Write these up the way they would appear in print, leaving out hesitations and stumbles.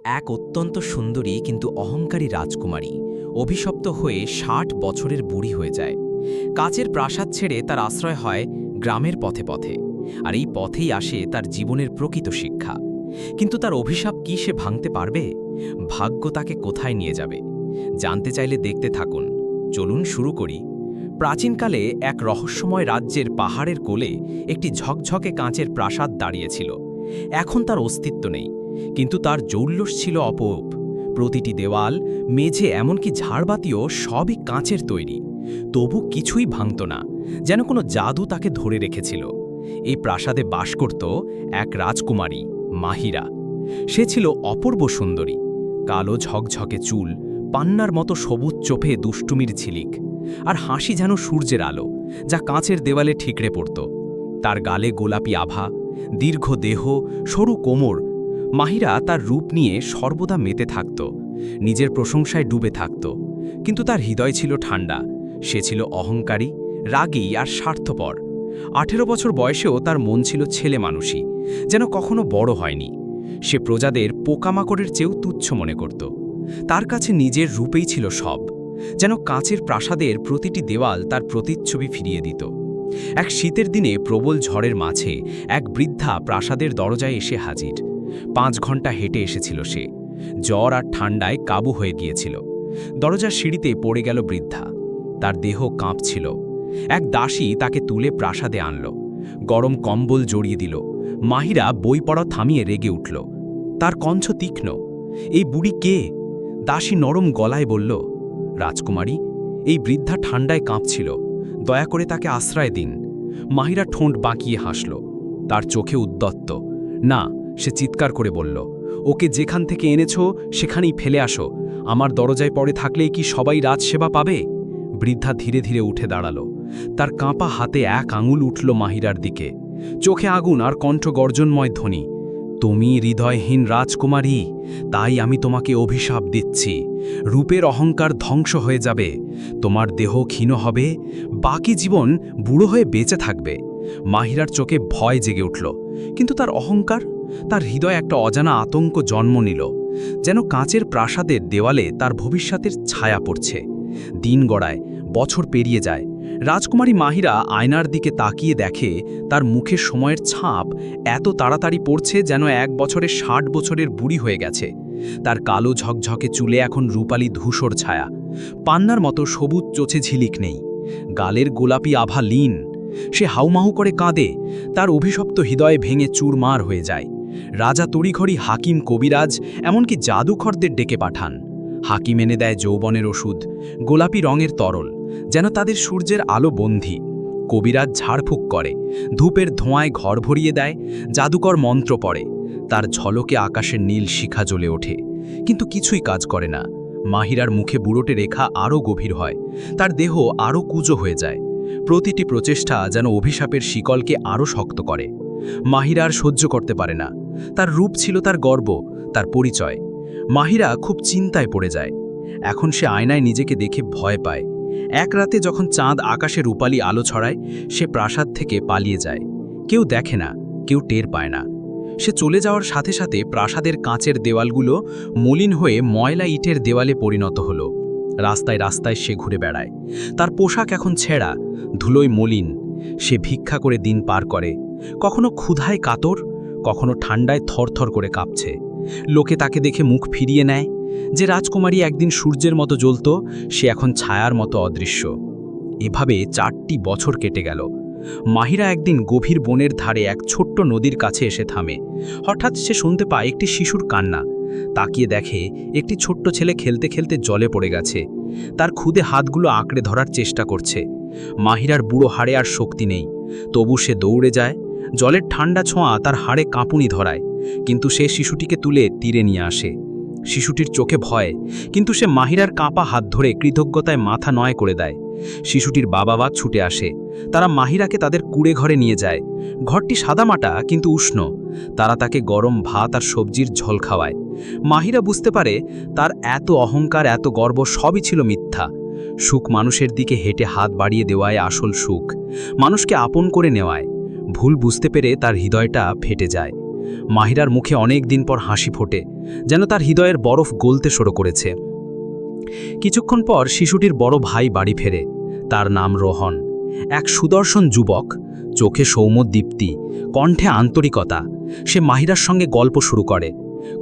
এক অত্যন্ত সুন্দরী কিন্তু অহংকারী রাজকুমারী অভিশপ্ত হয়ে ৬০ বছরের বুড়ি হয়ে যায়। কাচের প্রাসাদ ছেড়ে তার আশ্রয় হয় গ্রামের পথে পথে, আর এই পথেই আসে তার জীবনের প্রকৃত শিক্ষা। কিন্তু তার অভিশাপ কি সে ভাঙতে পারবে? ভাগ্য তাকে কোথায় নিয়ে যাবে জানতে চাইলে দেখতে থাকুন। চলুন শুরু করি। প্রাচীনকালে এক রহস্যময় রাজ্যের পাহাড়ের কোলে একটি ঝকঝকে কাঁচের প্রাসাদ দাঁড়িয়েছিল। এখন তার অস্তিত্ব নেই, কিন্তু তার জৌল্যস ছিল অপরূপ। প্রতিটি দেওয়াল, মেঝে, এমনকি ঝাড়বাতিও সবই কাঁচের তৈরি। তবু কিছুই ভাঙত না, যেন কোনো জাদু তাকে ধরে রেখেছিল। এই প্রাসাদে বাস করত এক রাজকুমারী, মাহিরা। সে ছিল অপূর্ব সুন্দরী, কালো ঝকঝকে চুল, পান্নার মতো সবুজ চোখে দুষ্টুমির ঝিলিক, আর হাসি যেন সূর্যের আলো, যা কাঁচের দেওয়ালে ঠিকরে পড়ত। তার গালে গোলাপি আভা, দীর্ঘ দেহ, সরু কোমর। মাহিরা তার রূপ নিয়ে সর্বদা মেতে থাকত, নিজের প্রশংসায় ডুবে থাকত। কিন্তু তার হৃদয় ছিল ঠান্ডা। সে ছিল অহংকারী, রাগী আর স্বার্থপর। ১৮ বছর বয়সেও তার মন ছিল ছেলে মানুষই, যেন কখনো বড় হয়নি। সে প্রজাদের পোকামাকড়ের চেয়েও তুচ্ছ মনে করত। তার কাছে নিজের রূপেই ছিল সব, যেন কাঁচের প্রাসাদের প্রতিটি দেওয়াল তার প্রতিচ্ছবি ফিরিয়ে দিত। এক শীতের দিনে প্রবল ঝড়ের মাঝে এক বৃদ্ধা প্রাসাদের দরজায় এসে হাজির। ৫ ঘন্টা হেঁটে এসেছিল সে, জ্বর আর ঠান্ডায় কাবু হয়ে গিয়েছিল। দরজার সিঁড়িতে পড়ে গেল বৃদ্ধা, তার দেহ কাঁপছিল। এক দাসী তাকে তুলে প্রাসাদে আনল, গরম কম্বল জড়িয়ে দিল। মাহিরা বই পড়া থামিয়ে রেগে উঠল। তার কণ্ঠ তীক্ষ্ণ। এই বুড়ি কে? দাসী নরম গলায় বলল, রাজকুমারী, এই বৃদ্ধা ঠান্ডায় কাঁপছিল, দয়া করে তাকে আশ্রয় দিন। মাহিরা ঠোঁট বাঁকিয়ে হাসল, তার চোখে উদ্যত্ত। না, সে চিৎকার করে বলল, ওকে যেখান থেকে এনেছ সেখানেই ফেলে আসো। আমার দরজায় পড়ে থাকলেই কি সবাই রাজসেবা পাবে? বৃদ্ধা ধীরে ধীরে উঠে দাঁড়াল। তার কাঁপা হাতে এক আঙুল উঠল মাহিরার দিকে, চোখে আগুন আর কণ্ঠ গর্জনময় ধ্বনি। তুমি হৃদয়হীন রাজকুমারী, তাই আমি তোমাকে অভিশাপ দিচ্ছি। রূপের অহংকার ধ্বংস হয়ে যাবে, তোমার দেহ ক্ষীণ হবে, বাকি জীবন বুড়ো হয়ে বেঁচে থাকবে। মাহিরার চোখে ভয় জেগে উঠল, কিন্তু তার অহংকার, তার হৃদয়ে একটা অজানা আতঙ্ক জন্ম নিল। যেন কাঁচের প্রাসাদের দেওয়ালে তার ভবিষ্যতের ছায়া পড়ছে। দিন গড়ায়, বছর পেরিয়ে যায়। রাজকুমারী মাহিরা আয়নার দিকে তাকিয়ে দেখে তার মুখে সময়ের ছাপ এত তাড়াতাড়ি পড়ছে যেন ১ বছরে ৬০ বছরের বুড়ি হয়ে গেছে। তার কালো ঝকঝকে চুলে এখন রূপালী ধূসর ছায়া, পান্নার মতো সবুজ চোচে ঝিলিক নেই, গালের গোলাপি আভা লীন। সে হাউমাহু করে কাঁদে, তার অভিশপ্ত হৃদয়ে ভেঙে চুরমার হয়ে যায়। রাজা তড়িঘড়ি হাকিম, কবিরাজ, এমনকি জাদুঘরদের ডেকে পাঠান। হাকিম এনে দেয় যৌবনের ওষুধ, গোলাপি রঙের তরল, যেন তাদের সূর্যের আলো বন্ধী। কবিরাজ ঝাড়ফুঁক করে, ধূপের ধোঁয়ায় ঘর ভরিয়ে দেয়, জাদুকর মন্ত্র পড়ে, তার ঝলকে আকাশের নীল শিখা জ্বলে ওঠে। কিন্তু কিছুই কাজ করে না। মাহিরার মুখে বুড়োটে রেখা আরও গভীর হয়, তার দেহ আরও কুঁজো হয়ে যায়। প্রতিটি প্রচেষ্টা যেন অভিশাপের শিকলকে আরও শক্ত করে। মাহিরা আর সহ্য করতে পারে না। তার রূপ ছিল তার গর্ব, তার পরিচয়। মাহিরা খুব চিন্তায় পড়ে যায়। এখন সে আয়নায় নিজেকে দেখে ভয় পায়। এক রাতে যখন চাঁদ আকাশে রূপালী আলো ছড়ায়, সে প্রাসাদ থেকে পালিয়ে যায়। কেউ দেখে না, কেউ টের পায় না। সে চলে যাওয়ার সাথে সাথে প্রাসাদের কাঁচের দেওয়ালগুলো মলিন হয়ে ময়লা ইটের দেওয়ালে পরিণত হলো। রাস্তায় রাস্তায় সে ঘুরে বেড়ায়। তার পোশাক এখন ছেঁড়া, ধুলোয় মলিন। সে ভিক্ষা করে দিন পার করে, কখনো ক্ষুধায় কাতর, কখনো ঠান্ডায় থরথর করে কাঁপছে। লোকে তাকে দেখে মুখ ফিরিয়ে নেয়। যে রাজকুমারী একদিন সূর্যের মতো জ্বলত, সে এখন ছায়ার মতো অদৃশ্য। এভাবে ৪টি বছর কেটে গেল। মাহিরা একদিন গভীর বনের ধারে এক ছোট্ট নদীর কাছে এসে থামে। হঠাৎ সে শুনতে পায় একটি শিশুর কান্না। তাকিয়ে দেখে একটি ছোট্ট ছেলে খেলতে খেলতে জলে পড়ে গেছে। তার ক্ষুদে হাতগুলো আঁকড়ে ধরার চেষ্টা করছে। মাহিরার বুড়ো হাড়ে আর শক্তি নেই, তবু সে দৌড়ে যায়। জলের ঠান্ডা ছোঁয়া তার হাড়ে কাঁপুনি ধরায়, কিন্তু সে শিশুটিকে তুলে তীরে নিয়ে আসে। শিশুটির চোখে ভয়, কিন্তু সে মাহিরার কাঁপা হাত ধরে কৃতজ্ঞতায় মাথা নয় করে দেয়। শিশুটির বাবা ছুটে আসে। তারা মাহিরাকে তাদের কুঁড়ে ঘরে নিয়ে যায়। ঘরটি সাদামাটা কিন্তু উষ্ণ। তারা তাকে গরম ভাত আর সবজির ঝোল খাওয়ায়। মাহিরা বুঝতে পারে তার এত অহংকার, এত গর্ব সবই ছিল মিথ্যা। সুখ মানুষের দিকে হেঁটে হাত বাড়িয়ে দেওয়ায় আসল সুখ, মানুষকে আপন করে নেওয়ায়। ভুল বুঝতে পেরে তার হৃদয়টা ফেটে যায়। মাহিরার মুখে অনেক দিন পর হাসি ফোটে। যেন তার হৃদয়ের বরফ গলতে শুরু করেছে। কিছুক্ষণ পর শিশুটির বড় ভাই বাড়ি ফেরে। তার নাম রোহন, এক সুদর্শন যুবক, চোখে সৌম্যদীপ্তি, কণ্ঠে আন্তরিকতা। সে মাহিরার সঙ্গে গল্প শুরু করে।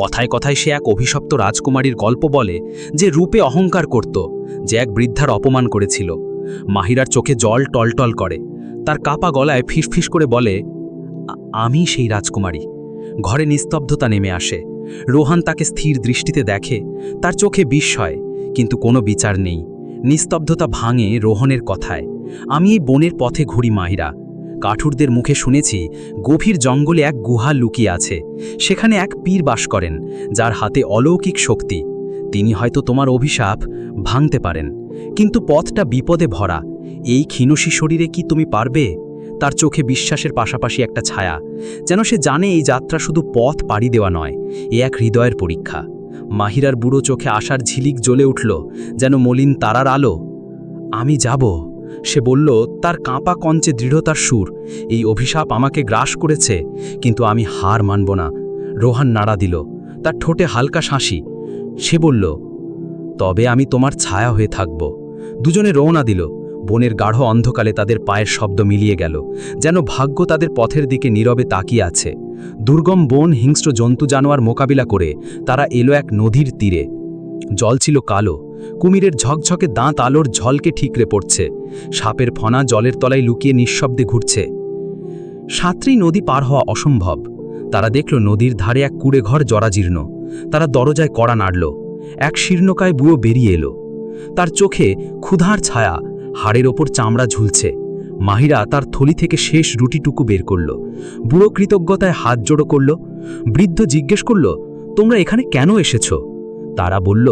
কথায় কথায় সে এক অভিশপ্ত রাজকুমারীর গল্প বলে, যে রূপে অহংকার করত, যে এক বৃদ্ধার অপমান করেছিল। মাহিরার চোখে জল টলটল করে। তার কাপা গলায় ফিসফিস করে বলে, আমি সেই রাজকুমারী। ঘরে নিস্তব্ধতা নেমে আসে। রোহান তাকে স্থির দৃষ্টিতে দেখে। তার চোখে বিস্ময়, কিন্তু কোনো বিচার নেই। নিস্তব্ধতা ভাঙে রোহনের কথায়, আমি এই বনের পথে ঘুরি মাহিরা। কাঠুরদের মুখে শুনেছি গভীর জঙ্গলে এক গুহা লুকিয়ে আছে। সেখানে এক পীর বাস করেন, যার হাতে অলৌকিক শক্তি। তিনি হয়তো তোমার অভিশাপ ভাঙতে পারেন, কিন্তু পথটা বিপদে ভরা। এই ক্ষীণসী শরীরে কি তুমি পারবে? তার চোখে বিশ্বাসের পাশাপাশি একটা ছায়া, যেন সে জানে এই যাত্রা শুধু পথ পাড়ি দেওয়া নয়, এ এক হৃদয়ের পরীক্ষা। মাহিরার বুড়ো চোখে আশার ঝিলিক জ্বলে উঠল, যেন মলিন তারার আলো। আমি যাব, সে বলল, তার কাঁপা কঞ্চে দৃঢ়তার সুর। এই অভিশাপ আমাকে গ্রাস করেছে, কিন্তু আমি হার মানব না। রোহান নাড়া দিল, তার ঠোঁটে হালকা শাঁসি। সে বলল, তবে আমি তোমার ছায়া হয়ে থাকব। দুজনে রওনা দিল। বনের গাঢ় অন্ধকারে তাদের পায়ের শব্দ মিলিয়ে গেল, যেন ভাগ্য তাদের পথের দিকে নীরবে তাকিয়ে আছে। দুর্গম বন, হিংস্র জন্তু জানোয়ার মোকাবিলা করে তারা এলো এক নদীর তীরে। জল ছিল কালো, কুমিরের ঝকঝকে দাঁত আলোর ঝলকে ঠিকরে পড়ছে। সাপের ফনা জলের তলায় লুকিয়ে নিঃশব্দে ঘুরছে। সাঁতরি নদী পার হওয়া অসম্ভব। তারা দেখল নদীর ধারে এক কুড়ে ঘর জরাজীর্ণ। তারা দরজায় কড়া নাড়ল। এক শীর্ণকায় বুড়ো বেরিয়ে এলো। তার চোখে ক্ষুধার ছায়া, হাড়ের ওপর চামড়া ঝুলছে। মাহিরা তার থলি থেকে শেষ রুটিটুকু বের করল। বুড়ো কৃতজ্ঞতায় হাত জোড়ো করল। বৃদ্ধ জিজ্ঞেস করল, তোমরা এখানে কেন এসেছ? তারা বলল,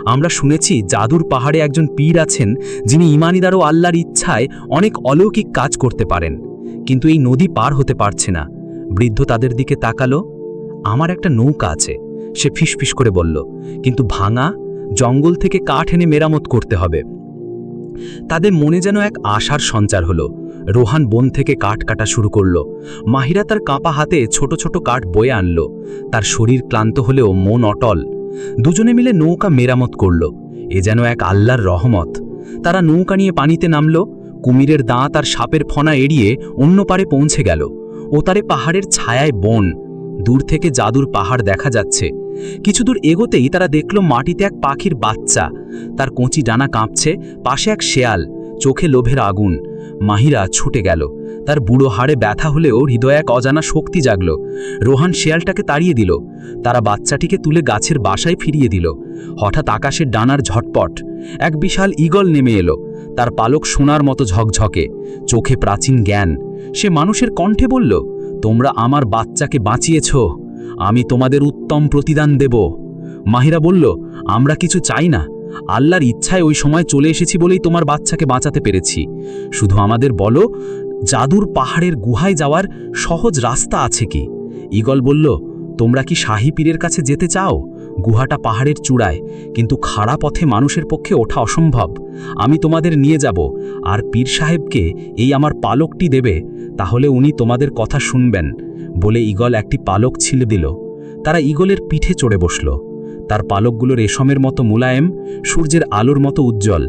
আমরা শুনেছি জাদুর পাহাড়ে একজন পীর আছেন, যিনি ইমানিদার ও আল্লাহর ইচ্ছায় অনেক অলৌকিক কাজ করতে পারেন, কিন্তু এই নদী পার হতে পারছে না। বৃদ্ধ তাদের দিকে তাকালো। আমার একটা নৌকা আছে, সে ফিসফিস করে বলল, কিন্তু ভাঙা, জঙ্গল থেকে কাঠ এনে মেরামত করতে হবে। তাদের মনে যেন এক আশার সঞ্চার হলো। রোহান বন থেকে কাঠ কাটা শুরু করল। মাহিরা তার কাঁপা হাতে ছোট ছোট কাঠ বয়ে আনল। তার শরীর ক্লান্ত হলেও মন অটল। দুজনে মিলে নৌকা মেরামত করল। এ যেন এক আল্লাহর রহমত। তারা নৌকা নিয়ে পানিতে নামল। কুমিরের দাঁত আর সাপের ফনা এড়িয়ে অন্য পারে পৌঁছে গেল। ওতারে পাহাড়ের ছায়ায় বন। দূর থেকে জাদুর পাহাড় দেখা যাচ্ছে। কিছু দূর এগোতেই তারা দেখল মাটিতে এক পাখির বাচ্চা। তার কঁচি ডানা কাঁপছে, পাশে এক শেয়াল, চোখে লোভের আগুন। মাহিরা ছুটে গেল। তার বুড়ো হাড়ে ব্যথা হলেও হৃদয়ে এক অজানা শক্তি জাগল। রোহান শেয়ালটাকে তাড়িয়ে দিল। তারা বাচ্চাটিকে তুলে গাছের বাসায় ফিরিয়ে দিল। হঠাৎ আকাশের ডানার ঝটপট এক বিশাল ঈগল নেমে এলো। তার পালক সোনার মতো ঝকঝকে, চোখে প্রাচীন জ্ঞান। সে মানুষের কণ্ঠে বলল, তোমরা আমার বাচ্চাকে বাঁচিয়েছ, আমি তোমাদের উত্তম প্রতিদান দেব। মাহিরা বলল, আমরা কিছু চাই না, আল্লাহর ইচ্ছায় ওই সময় চলে এসেছি বলেই তোমার বাচ্চাকে বাঁচাতে পেরেছি। শুধু আমাদের বলো, জাদুর পাহাড়ের গুহায় যাওয়ার সহজ রাস্তা আছে কি? ঈগল বলল, তোমরা কি শাহী পীরের কাছে যেতে চাও? গুহাটা পাহাড়ের চূড়ায়, কিন্তু খাড়া পথে মানুষের পক্ষে ওঠা অসম্ভব। আমি তোমাদের নিয়ে যাব, আর পীর সাহেবকে এই আমার পালকটি দেবে, তাহলে উনি তোমাদের কথা শুনবেন। বলে ঈগল একটি পালক ছিলে দিল। তারা ঈগলের পিঠে চড়ে বসল। তার পালকগুলো রেশমের মতো মুলায়েম, সূর্যের আলোর মতো উজ্জ্বল।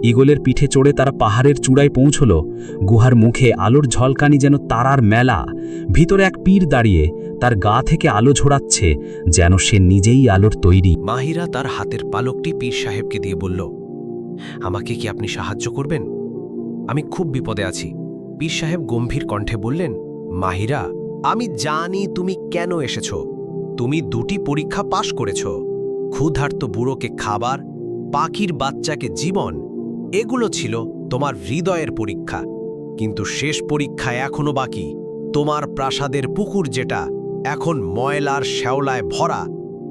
ঈগলের পিঠে চড়ে তারা পাহাড়ের চূড়ায় পৌঁছল। গুহার মুখে আলোর ঝলকানি যেন তারার মেলা। ভিতরে এক পীর দাঁড়িয়ে, তার গা থেকে আলো ঝরাচ্ছে, যেন সে নিজেই আলোর তৈরি। মাহিরা তার হাতের পালকটি পীর সাহেবকে দিয়ে বলল, আমাকে কি আপনি সাহায্য করবেন? আমি খুব বিপদে আছি। পীর সাহেব গম্ভীর কণ্ঠে বললেন, মাহিরা, আমি জানি তুমি কেন এসেছ। তুমি 2টি পরীক্ষা পাশ করেছ। ক্ষুধার্ত বুড়োকে খাবার, পাখির বাচ্চাকে জীবন, এগুলো ছিল তোমার হৃদয়ের পরীক্ষা। কিন্তু শেষ পরীক্ষা এখনো বাকি। তোমার প্রাসাদের পুকুর, যেটা এখন ময়লার শ্যাওলায় ভরা,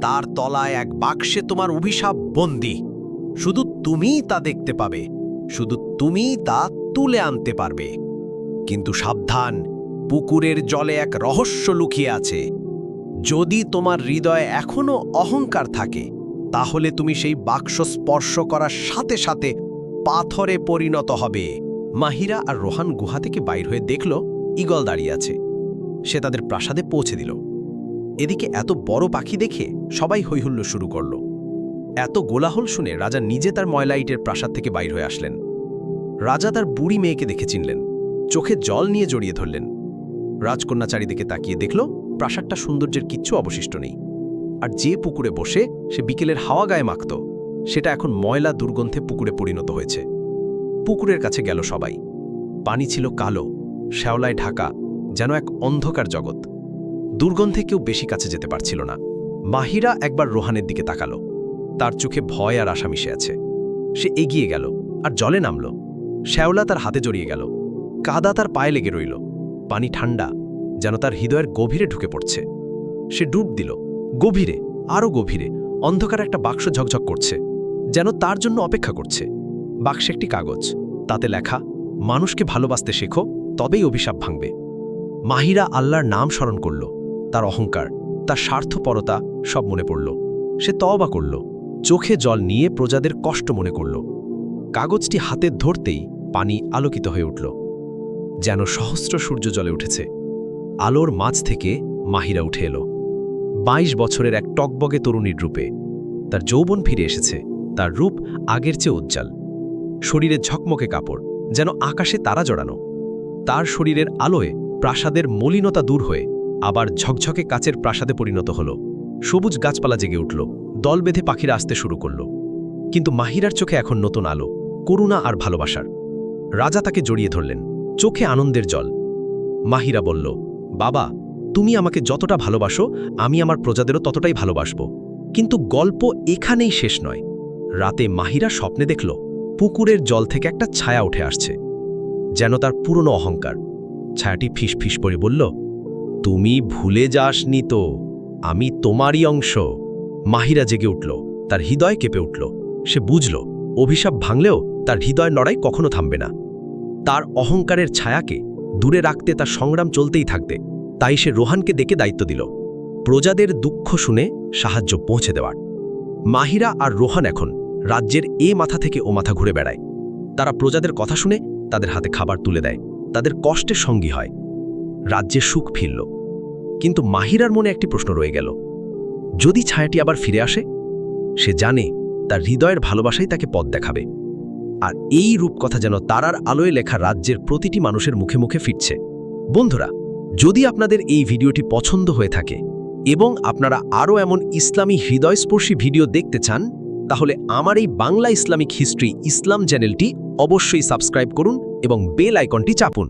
তার তলায় এক বাক্সে তোমার অভিশাপ বন্দী। শুধু তুমিই তা দেখতে পাবে, শুধু তুমিই তা তুলে আনতে পারবে। কিন্তু সাবধান, পুকুরের জলে এক রহস্য লুকিয়ে আছে। যদি তোমার হৃদয়ে এখনো অহংকার থাকে, তাহলে তুমি সেই বাক্স স্পর্শ করার সাথে সাথে পাথরে পরিণত হবে। মাহিরা আর রোহান গুহা থেকে বাইর হয়ে দেখল ঈগল দাঁড়িয়ে আছে। সে তাদের প্রাসাদে পৌঁছে দিল। এদিকে এত বড় পাখি দেখে সবাই হৈহুল্লো শুরু করল। এত গোলাহল শুনে রাজা নিজে তার ময়লা ইটের প্রাসাদ থেকে বাইর হয়ে আসলেন। রাজা তার বুড়ি মেয়েকে দেখে চিনলেন, চোখে জল নিয়ে জড়িয়ে ধরলেন। রাজকন্যা চারিদিকে তাকিয়ে দেখল প্রাসাদটা সৌন্দর্যের কিচ্ছু অবশিষ্ট নেই। আর যে পুকুরে বসে সে বিকেলের হাওয়া গায়ে মাখত, সেটা এখন ময়লা দুর্গন্ধে পুকুরে পরিণত হয়েছে। পুকুরের কাছে গেল সবাই। পানি ছিল কালো, শ্যাওলায় ঢাকা, যেন এক অন্ধকার জগৎ। দুর্গন্ধে কেউ বেশি কাছে যেতে পারছিল না। মাহিরা একবার রোহানের দিকে তাকালো। তার চোখে ভয় আর আশা মিশে আছে। সে এগিয়ে গেল আর জলে নামল। শ্যাওলা তার হাতে জড়িয়ে গেল, কাদা তার পায়ে লেগে রইল। পানি ঠান্ডা, যেন তার হৃদয়ের গভীরে ঢুকে পড়ছে। সে ডুব দিল, গভীরে, আরও গভীরে। অন্ধকার একটা বাক্স ঝকঝক করছে, যেন তার জন্য অপেক্ষা করছে। বাক্সে একটি কাগজ, তাতে লেখা, মানুষকে ভালোবাসতে শেখো, তবেই অভিশাপ ভাঙবে। মাহিরা আল্লাহর নাম স্মরণ করল। তার অহংকার, তার স্বার্থপরতা সব মনে পড়ল। সে তওবা করল, চোখে জল নিয়ে প্রজাদের কষ্ট মনে করল। কাগজটি হাতে ধরতেই পানি আলোকিত হয়ে উঠল, যেন সহস্র সূর্য জলে উঠেছে। আলোর মাঝ থেকে মাহিরা উঠে এলো, 22 বছরের এক টকবগে তরুণীর রূপে। তার যৌবন ফিরে এসেছে, তার রূপ আগের চেয়ে উজ্জ্বল। শরীরে ঝকমকে কাপড়, যেন আকাশে তারা জড়ানো। তার শরীরের আলোয় প্রাসাদের মলিনতা দূর হয়ে আবার ঝকঝকে কাচের প্রাসাদে পরিণত হল। সবুজ গাছপালা জেগে উঠল, দল বেঁধে পাখিরা আসতে শুরু করল। কিন্তু মাহিরার চোখে এখন নতুন আলো, করুণা আর ভালোবাসার। রাজা তাকে জড়িয়ে ধরলেন, চোখে আনন্দের জল। মাহিরা বলল, বাবা, তুমি আমাকে যতটা ভালোবাসো, আমি আমার প্রজাদেরও ততটাই ভালোবাসব। কিন্তু গল্প এখানেই শেষ নয়। রাতে মাহিরা স্বপ্নে দেখল পুকুরের জল থেকে একটা ছায়া উঠে আসছে, যেন তার পুরনো অহংকার। ছায়াটি ফিসফিস করে বলল, তুমি ভুলে যাসনি তো, আমি তোমারই অংশ। মাহিরা জেগে উঠল, তার হৃদয় কেঁপে উঠল। সে বুঝল অভিশাপ ভাঙলেও তার হৃদয় লড়াই কখনো থামবে না। তার অহংকারের ছায়াকে দূরে রাখতে তার সংগ্রাম চলতেই থাকবে। তাই সে রোহানকে ডেকে দায়িত্ব দিল, প্রজাদের দুঃখ শুনে সাহায্য পৌঁছে দেওয়ার। মাহিরা আর রোহান এখন রাজ্যের এ মাথা থেকে ও মাথা ঘুরে বেড়ায়। তারা প্রজাদের কথা শুনে, তাদের হাতে খাবার তুলে দেয়, তাদের কষ্টের সঙ্গী হয়। রাজ্যে সুখ ফিরল। কিন্তু মাহিরার মনে একটি প্রশ্ন রয়ে গেল, যদি ছায়াটি আবার ফিরে আসে? সে জানে তার হৃদয়ের ভালোবাসাই তাকে পথ দেখাবে। আর এই রূপকথা যেন তারার আলোয় লেখা রাজ্যের প্রতিটি মানুষের মুখে মুখে ফিরছে। বন্ধুরা, যদি আপনাদের এই ভিডিওটি পছন্দ হয়ে থাকে এবং আপনারা আরও এমন ইসলামী হৃদয়স্পর্শী ভিডিও দেখতে চান, তাহলে আমার এই বাংলা ইসলামিক হিস্ট্রি ইসলাম চ্যানেলটি অবশ্যই সাবস্ক্রাইব করুন এবং বেল আইকনটি চাপুন।